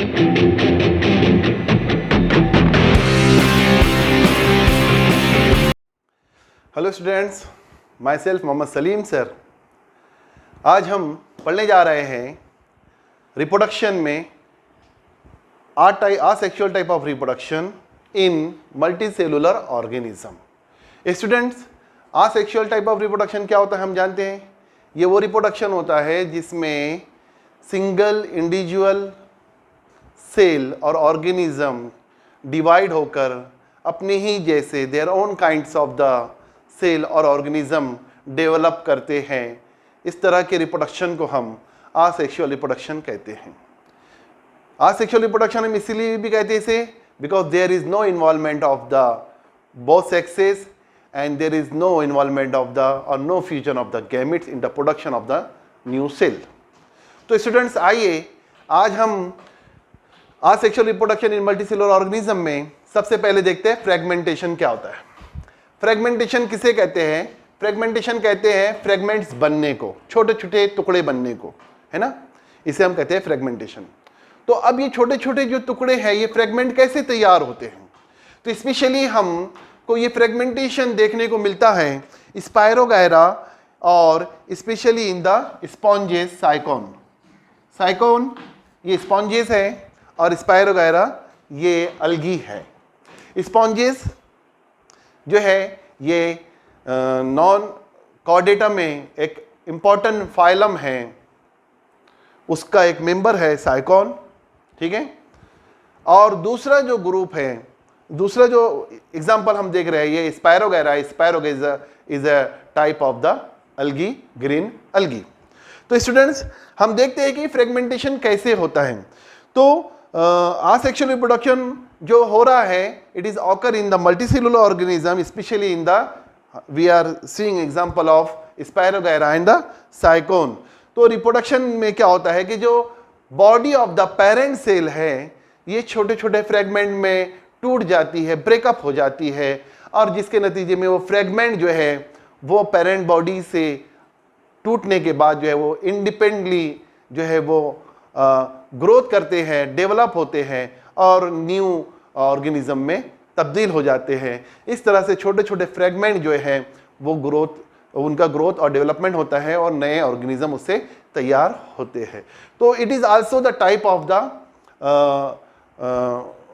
Hello students, myself Mohammed Salim sir. आज हम पढ़ने जा रहे हैं रिप्रोडक्शन में asexual type of reproduction in multicellular organism. Students, asexual type of reproduction क्या होता है हम जानते हैं। ये वो रिप्रोडक्शन होता है जिसमें सिंगल इंडिविजुअल सेल और ऑर्गेनिज्म डिवाइड होकर अपने ही जैसे their own kinds of the cell और ऑर्गेनिज्म डेवलप करते हैं। इस तरह के रिप्रोडक्शन को हम असेक्सुअल रिप्रोडक्शन कहते हैं। असेक्सुअल रिप्रोडक्शन हम इसीलिए भी कहते हैं इसे because there is no involvement of the both sexes and there is no involvement of the और no fusion of the gametes in the production of the new cell. तो स्टूडेंट्स, आइए आज हम asexual reproduction in multicellular organism में सबसे पहले देखते हैं फ्रेगमेंटेशन क्या होता है। फ्रेगमेंटेशन किसे कहते हैं? फ्रेगमेंटेशन कहते हैं फ्रेगमेंट्स बनने को, छोटे छोटे टुकड़े बनने को, है ना, इसे हम कहते हैं फ्रेगमेंटेशन। तो अब ये छोटे छोटे जो टुकड़े हैं, ये फ्रेगमेंट कैसे तैयार होते हैं? तो स्पेशली हमको ये फ्रेगमेंटेशन देखने को मिलता है स्पायरोगायरा और specially in the sponges sycon. Sycon ये स्पॉन्जेस है और स्पायरोगायरा ये अल्गी है। स्पॉन्जेस जो है ये नॉन कॉर्डेटा में एक इम्पॉर्टेंट फाइलम है, उसका एक मेंबर है साइकोन, ठीक है। और दूसरा जो ग्रुप है, दूसरा जो एग्जांपल हम देख रहे हैं ये spirogyra. Spirogyra is a type of the algae, green algae. तो स्टूडेंट्स, हम देखते हैं कि फ्रेगमेंटेशन कैसे होता है। तो असेक्सुअल रिप्रोडक्शन जो हो रहा है, it is occur in the multicellular organism, specially in the we are seeing example of spirogyra and the sycon. तो रिप्रोडक्शन में क्या होता है कि जो body of the parent cell है, ये छोटे छोटे फ्रेगमेंट में टूट जाती है, ब्रेकअप हो जाती है, और जिसके नतीजे में वो फ्रेगमेंट जो है वो पेरेंट बॉडी से टूटने के बाद जो है वो इंडिपेंडेंटली जो है वो ग्रोथ करते हैं, डेवलप होते हैं और न्यू ऑर्गेनिज्म में तब्दील हो जाते हैं। इस तरह से छोटे छोटे फ्रेगमेंट जो है वो उनका ग्रोथ और डेवलपमेंट होता है और नए ऑर्गेनिज्म उससे तैयार होते हैं। तो it is also the type of the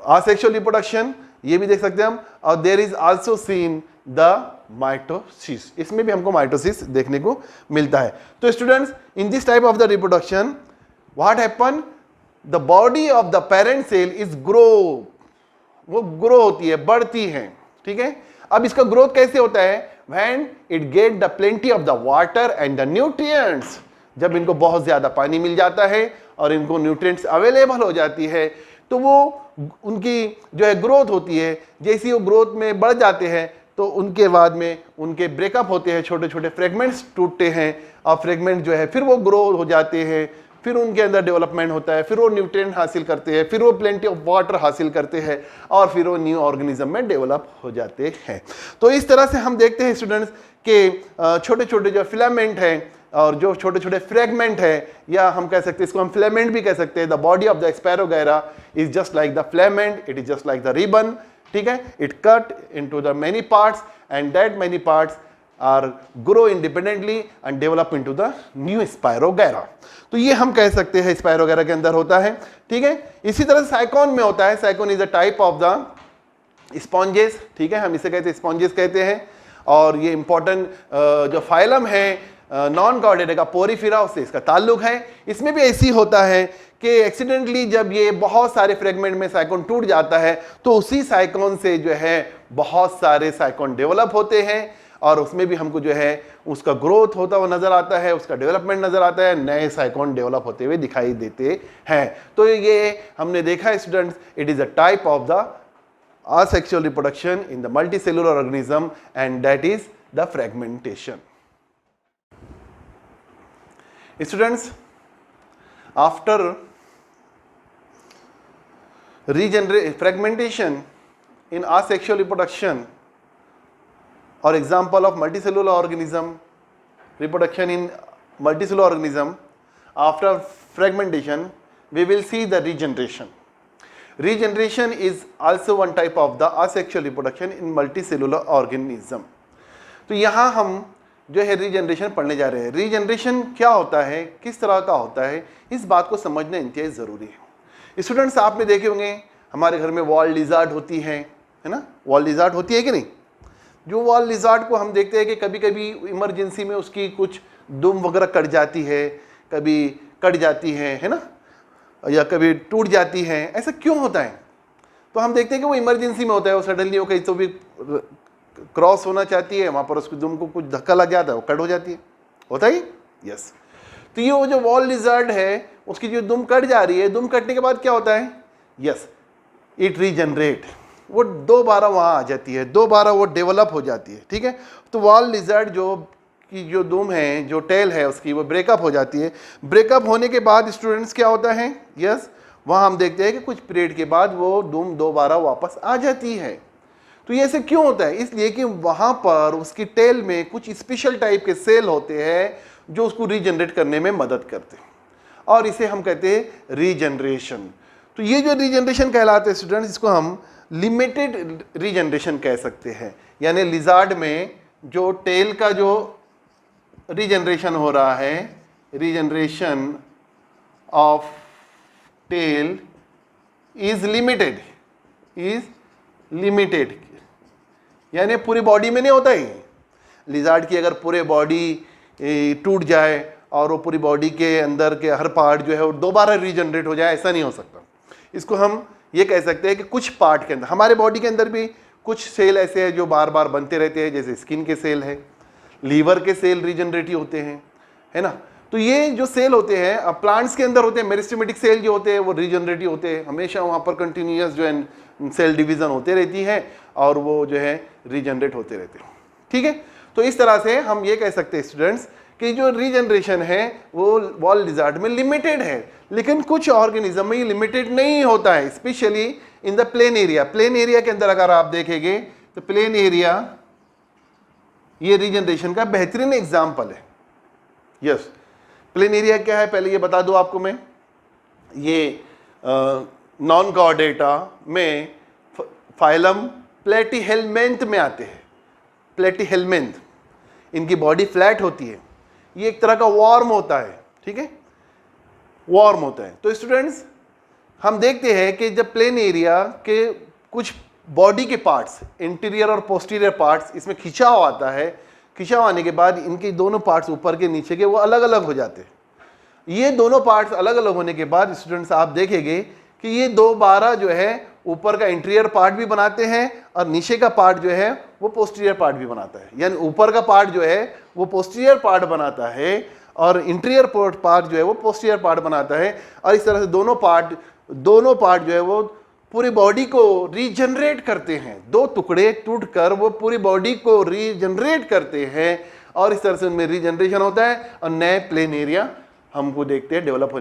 asexual reproduction, ये भी देख सकते हैं हम। और there is also seen the mitosis, इसमें भी हमको माइटोसिस देखने को मिलता है। तो students, in this type of the reproduction what happen, the body of the parent cell is grow, वो ग्रो होती है, बढ़ती है, ठीक है। अब इसका ग्रोथ कैसे होता है? When it get the plenty of the water and the nutrients, जब इनको बहुत ज्यादा पानी मिल जाता है और इनको न्यूट्रिएंट्स अवेलेबल हो जाती है, तो वो उनकी जो है ग्रोथ होती है। जैसे वो ग्रोथ में बढ़ जाते हैं तो उनके बाद में उनके ब्रेकअप होते हैं, छोटे छोटे फ्रेगमेंट्स टूटते हैं और फ्रेगमेंट जो है फिर वो ग्रो हो जाते हैं, फिर उनके अंदर डेवलपमेंट होता है, फिर वो न्यूट्रिएंट हासिल करते हैं, फिर वो प्लेंटी ऑफ वाटर हासिल करते हैं और फिर वो न्यू ऑर्गेनिज्म में डेवलप हो जाते हैं। तो इस तरह से हम देखते हैं स्टूडेंट्स के छोटे छोटे जो फिलामेंट हैं और जो छोटे छोटे फ्रेगमेंट है, या हम कह सकते हैं इसको हम फिलामेंट भी कह सकते हैं। The body of the spirogyra is just like the filament, it is just like the ribbon, ठीक है। It cut into the many parts and that many parts are grow independently and develop into the new spirogyra. तो ये हम कह सकते हैं spirogyra के अंदर होता है, ठीक है। इसी तरह साइकोन में होता है। Sycon is a type of the sponges, ठीक है, हम इसे कहते हैं स्पॉन्जेस कहते हैं। और ये इंपॉर्टेंट जो फाइलम है नॉन कॉर्डेटा का पोरीफेरा, उससे इसका ताल्लुक है। इसमें भी ऐसी होता है कि एक्सीडेंटली जब ये बहुत सारे फ्रेगमेंट में साइकोन टूट जाता है तो उसी साइकोन से जो है बहुत सारे साइकोन डेवलप होते हैं और उसमें भी हमको जो है उसका ग्रोथ होता हुआ नजर आता है, उसका डेवलपमेंट नजर आता है, नए साइकोन डेवलप होते हुए दिखाई देते हैं। तो ये हमने देखा है students, it is a type of the asexual reproduction in the multicellular organism, and that is the fragmentation. Students, after fragmentation in asexual reproduction, or example of multicellular organism, reproduction in multicellular organism, after fragmentation we will see the regeneration. Regeneration is also one type of the asexual reproduction in multicellular organism. तो यहाँ हम जो है regeneration पढ़ने जा रहे हैं. Regeneration क्या होता है, किस तरह का होता है, इस बात को समझना इंतहाई ज़रूरी है. स्टूडेंट्स, आपने देखे होंगे हमारे घर में वॉल लिजार्ड होती है ना. वॉल लिजार्ड होती है कि नहीं. जो वॉल लिजार्ड को हम देखते हैं कि कभी कभी इमरजेंसी में उसकी कुछ दुम वगैरह कट जाती है, कभी कट जाती है ना, या कभी टूट जाती है. ऐसा क्यों होता है? तो हम देखते हैं कि वो इमरजेंसी में होता है. वो सडनली वो कहीं तो भी क्रॉस होना चाहती है, वहाँ पर उसकी दुम को कुछ धक्का लग जाता है, वो कट हो जाती है. होता ही यस. तो ये वो जो वॉल लिजर्ड है उसकी जो दुम कट जा रही है, दुम कटने के बाद क्या होता है? Yes, it regenerate. वो दोबारा वहाँ आ जाती है, दोबारा वो डेवलप हो जाती है. ठीक है. तो वॉल लिजर्ड जो दुम है, जो टेल है उसकी, वो ब्रेकअप हो जाती है. ब्रेकअप होने के बाद स्टूडेंट्स क्या होता है? यस, वहाँ हम देखते हैं कि कुछ पीरियड के बाद वो दुम दोबारा वापस आ जाती है. तो ये ऐसे क्यों होता है? इसलिए कि वहाँ पर उसकी टेल में कुछ स्पेशल टाइप के सेल होते हैं जो उसको रीजनरेट करने में मदद करते हैं, और इसे हम कहते हैं रीजनरेशन. तो ये जो रीजनरेशन कहलाते हैं स्टूडेंट्स, इसको हम लिमिटेड रीजनरेशन कह सकते हैं. यानी लिजार्ड में जो टेल का जो रीजनरेशन हो रहा है, regeneration of tail is limited, यानी पूरी बॉडी में नहीं होता ही. लिजार्ड की अगर पूरे बॉडी टूट जाए और वो पूरी बॉडी के अंदर के हर पार्ट जो है वो दोबारा रीजनरेट हो जाए, ऐसा नहीं हो सकता. इसको हम ये कह सकते हैं कि कुछ पार्ट के अंदर, हमारे बॉडी के अंदर भी कुछ सेल ऐसे हैं जो बार बार बनते रहते हैं, जैसे स्किन के सेल है, लीवर के सेल रीजनरेटिव होते हैं, है ना. तो ये जो सेल होते हैं, अब प्लांट्स के अंदर होते हैं मेरिस्टेमेटिक सेल जो होते हैं वो रीजनरेटिव होते हैं. हमेशा वहाँ पर कंटिन्यूअस जो है सेल डिवीजन होते रहती है और वो जो है रीजनरेट होते रहते हैं. ठीक है. तो इस तरह से हम ये कह सकते हैं स्टूडेंट्स कि जो रीजनरेशन है वो वॉल लिजार्ड में लिमिटेड है, लेकिन कुछ ऑर्गेनिज्म में ये लिमिटेड नहीं होता है, specially in the plain area. Plain area के अंदर अगर आप देखेंगे तो प्लेन एरिया ये रीजनरेशन का बेहतरीन एग्जाम्पल है. यस, प्लेन एरिया क्या है पहले ये बता दूं आपको मैं. ये नॉन कॉर्डेटा में फाइलम प्लेटीहेलमिंथ में आते हैं. प्लेटीहेलमिंथ, इनकी बॉडी फ्लैट होती है. ये एक तरह का वॉर्म होता है. ठीक है, वॉर्म होता है. तो स्टूडेंट्स, हम देखते हैं कि जब प्लेन एरिया के कुछ बॉडी के पार्ट्स, इंटीरियर और पोस्टीरियर पार्ट्स, इसमें खिंचाव आता है, खिंचाव आने के बाद इनके दोनों पार्ट्स ऊपर के नीचे के वो अलग अलग हो जाते हैं. ये दोनों पार्ट्स अलग अलग होने के बाद स्टूडेंट्स आप देखेंगे कि ये दोबारा जो है ऊपर का इंटीरियर पार्ट भी बनाते हैं और नीचे का पार्ट जो है वो पोस्टीरियर पार्ट भी बनाता है. यानी ऊपर का पार्ट जो है वो पोस्टीरियर पार्ट बनाता है और इंटीरियर पार्ट जो है वो पोस्टीरियर पार्ट बनाता है. और इस तरह से दोनों पार्ट जो है वो पूरी बॉडी को रीजनरेट करते हैं. दो टुकड़े टूटकर वो पूरी बॉडी को रीजनरेट करते हैं और इस तरह से उनमें रीजनरेशन होता है और नए प्लेन एरिया हमको देखते हैं डेवलप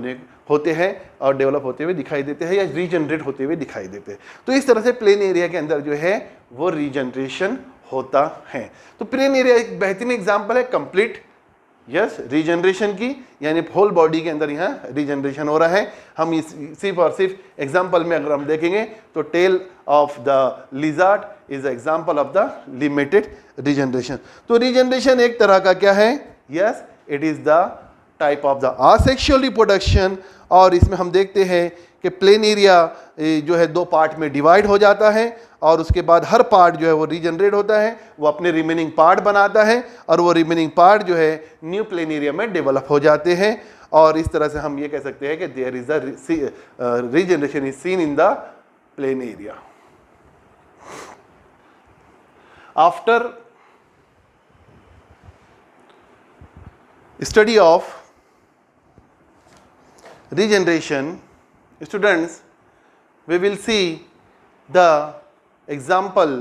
होते हैं और डेवलप होते हुए दिखाई देते हैं या रीजनरेट होते हुए दिखाई देते हैं. तो इस तरह से प्लेन एरिया के अंदर जो है वो रीजनरेशन होता है. तो प्लेन एरिया एक बेहतरीन एग्जांपल है कंप्लीट रीजनरेशन की, यानी होल बॉडी के अंदर यहाँ रीजनरेशन हो रहा है. हम सिर्फ और सिर्फ एग्जांपल में अगर हम देखेंगे तो tail of the lizard is example of the limited regeneration. तो रीजनरेशन एक तरह का क्या है? Yes, it is the type of the asexual reproduction. और इसमें हम देखते हैं कि प्लेन एरिया जो है दो पार्ट में डिवाइड हो जाता है और उसके बाद हर पार्ट जो है वो रीजनरेट होता है, वो अपने रिमेनिंग पार्ट बनाता है और वो रिमेनिंग पार्ट जो है न्यू प्लेन एरिया में डेवलप हो जाते हैं. और इस तरह से हम ये कह सकते हैं कि there is the regeneration is seen in the planaria. After study of regeneration, students, we will see the example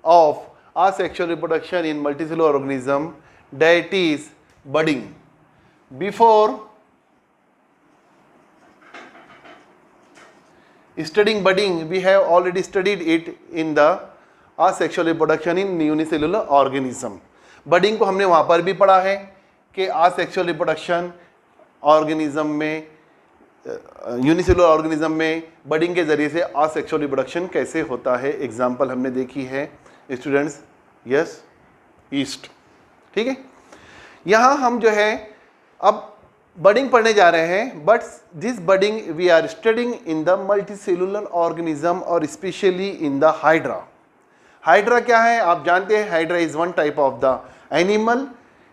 of asexual reproduction in multicellular organism, that is budding. Before studying budding, we have already studied it in the asexual reproduction in unicellular organism. budding को हमने वहाँ पर भी पढ़ा है कि asexual reproduction organism में unicellular organism में बडिंग के जरिए से असेक्सुअल रिप्रोडक्शन कैसे होता है, एग्जाम्पल हमने देखी है स्टूडेंट्स। Yes, east. ठीक है, यहाँ हम जो है अब बडिंग पढ़ने जा रहे हैं, but this budding we are studying in the multicellular organism और specially in the hydra. Hydra क्या है आप जानते हैं, hydra is one type of the animal,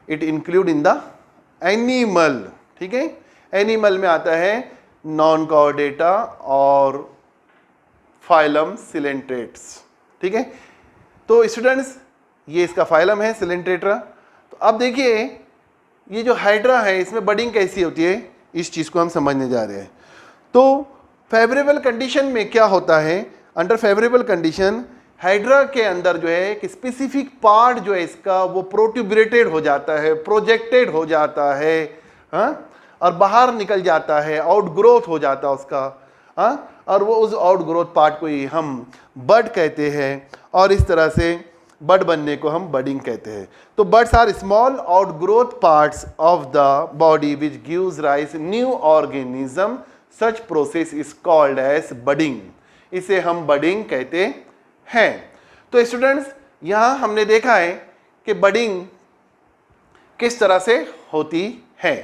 it include in the animal. ठीक है, एनिमल में आता है नॉन कॉर्डेटा और फाइलम सिलेंट्रेट्स। ठीक है, तो स्टूडेंट्स ये इसका फाइलम है सिलेंट्रेटा। तो अब देखिए ये जो हाइड्रा है इसमें बडिंग कैसी होती है, इस चीज़ को हम समझने जा रहे हैं। तो फेवरेबल कंडीशन में क्या होता है, अंडर फेवरेबल कंडीशन हाइड्रा के अंदर जो है एक स्पेसिफिक पार्ट जो है इसका वो प्रोट्यूबरेटेड हो जाता है, प्रोजेक्टेड हो जाता है, हाँ, और बाहर निकल जाता है, आउटग्रोथ हो जाता है उसका, हाँ, और वो उस आउटग्रोथ पार्ट को ही हम बड कहते हैं, और इस तरह से बड बनने को हम बडिंग कहते हैं। तो buds are small outgrowth parts of the body which gives rise new organism, such process is called as budding. इसे हम बडिंग कहते हैं। तो स्टूडेंट्स यहाँ हमने देखा है कि बडिंग किस तरह से होती है।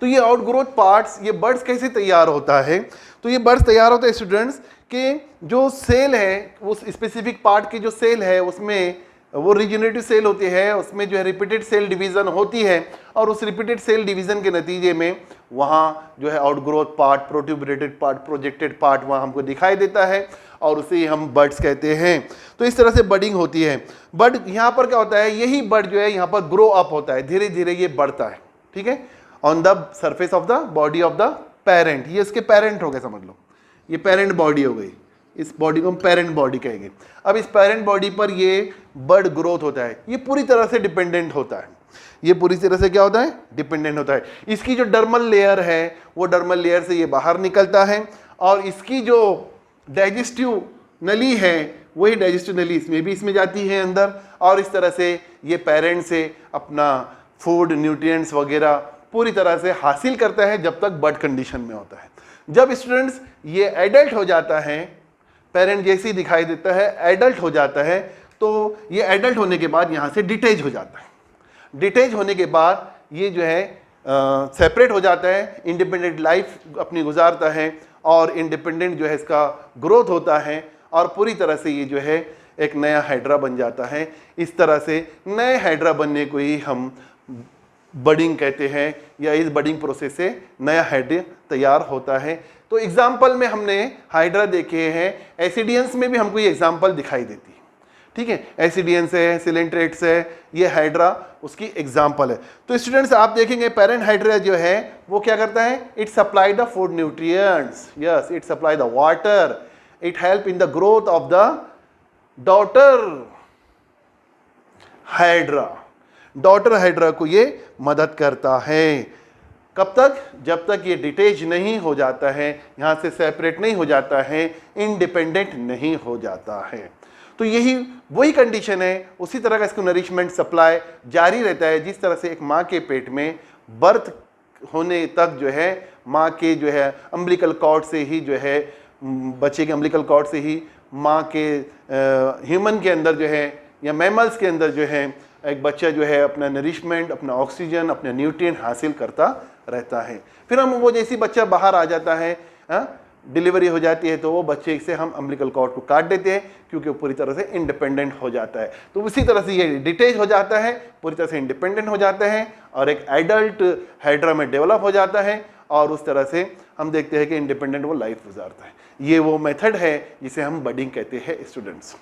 तो ये आउटग्रोथ पार्ट्स, ये बड्स कैसे तैयार होता है, तो ये बड्स तैयार होता है स्टूडेंट्स कि जो सेल है उस स्पेसिफिक पार्ट की जो सेल है उसमें वो रीजनरेटिव सेल होती है, उसमें जो है रिपीटेड सेल डिवीज़न होती है, और उस रिपीटेड सेल डिवीज़न के नतीजे में वहाँ जो है outgrowth part, protuberated part, projected part वहाँ हमको दिखाई देता है, और उसे हम बड्स कहते हैं। तो इस तरह से बडिंग होती है। बड यहाँ पर क्या होता है, यही बड जो है यहाँ पर ग्रो अप होता है, धीरे धीरे ये बढ़ता है। ठीक है, on the surface of the body of the parent, ये इसके पेरेंट हो गए, समझ लो ये पेरेंट बॉडी हो गई, इस बॉडी को हम पेरेंट बॉडी कहेंगे। अब इस पेरेंट बॉडी पर ये बड ग्रोथ होता है, ये पूरी तरह से डिपेंडेंट होता है, ये पूरी तरह से क्या होता है, डिपेंडेंट होता है। इसकी जो डर्मल लेयर है वो डर्मल लेयर से ये बाहर निकलता है, और इसकी जो डाइजेस्टिव नली है वही डाइजेस्टिव नली इसमें जाती है अंदर, और इस तरह से ये पेरेंट से अपना फूड, न्यूट्रिएंट्स वगैरह पूरी तरह से हासिल करता है जब तक बड कंडीशन में होता है। जब स्टूडेंट्स ये एडल्ट हो जाता है, पेरेंट जैसे ही दिखाई देता है, एडल्ट हो जाता है, तो ये एडल्ट होने के बाद यहाँ से डिटेच हो जाता है। डिटेच होने के बाद ये जो है सेपरेट हो जाता है, इंडिपेंडेंट लाइफ अपनी गुजारता है, और इंडिपेंडेंट जो है इसका ग्रोथ होता है, और पूरी तरह से ये जो है एक नया हाइड्रा बन जाता है। इस तरह से नए हाइड्रा बनने को ही हम बडिंग कहते हैं, या इस बडिंग प्रोसेस से नया हाइड्रा तैयार होता है। तो एग्जाम्पल में हमने हाइड्रा देखे हैं, एसिडियंस में भी हमको ये एग्जाम्पल दिखाई देती है। ठीक है, एसिडियंस है, सिलेंट्रेट्स है, ये हाइड्रा उसकी एग्जाम्पल है। तो स्टूडेंट्स आप देखेंगे पेरेंट हाइड्रा जो है वो क्या करता है, it supply the food nutrients, yes, it supply the water, it help in the growth of the daughter hydra. Daughter hydra को ये मदद करता है। कब तक, जब तक ये डिटेच नहीं हो जाता है, यहाँ से सेपरेट नहीं हो जाता है, इंडिपेंडेंट नहीं हो जाता है। तो यही वही कंडीशन है, उसी तरह का इसको नरिशमेंट सप्लाई जारी रहता है, जिस तरह से एक माँ के पेट में बर्थ होने तक जो है माँ के जो है अम्बिलिकल कॉर्ड से ही जो है, बच्चे के अम्बिलिकल कॉर्ड से ही माँ के ह्यूमन के अंदर जो है या मैमल्स के अंदर जो है एक बच्चा जो है अपना नरिशमेंट, अपना ऑक्सीजन, अपना न्यूट्रिएंट हासिल करता रहता है। फिर हम वो जैसी बच्चा बाहर आ जाता है, डिलीवरी हो जाती है, तो वो बच्चे से हम अम्बिलिकल कॉर्ड को काट देते हैं, क्योंकि वो पूरी तरह से इंडिपेंडेंट हो जाता है। तो उसी तरह से ये डिटेच हो जाता है, पूरी तरह से इंडिपेंडेंट हो जाता है, और एक एडल्ट हाइड्रा में डेवलप हो जाता है, और उस तरह से हम देखते हैं कि इंडिपेंडेंट वो लाइफ गुजारता है। ये वो मेथड है जिसे हम बडिंग कहते हैं स्टूडेंट्स।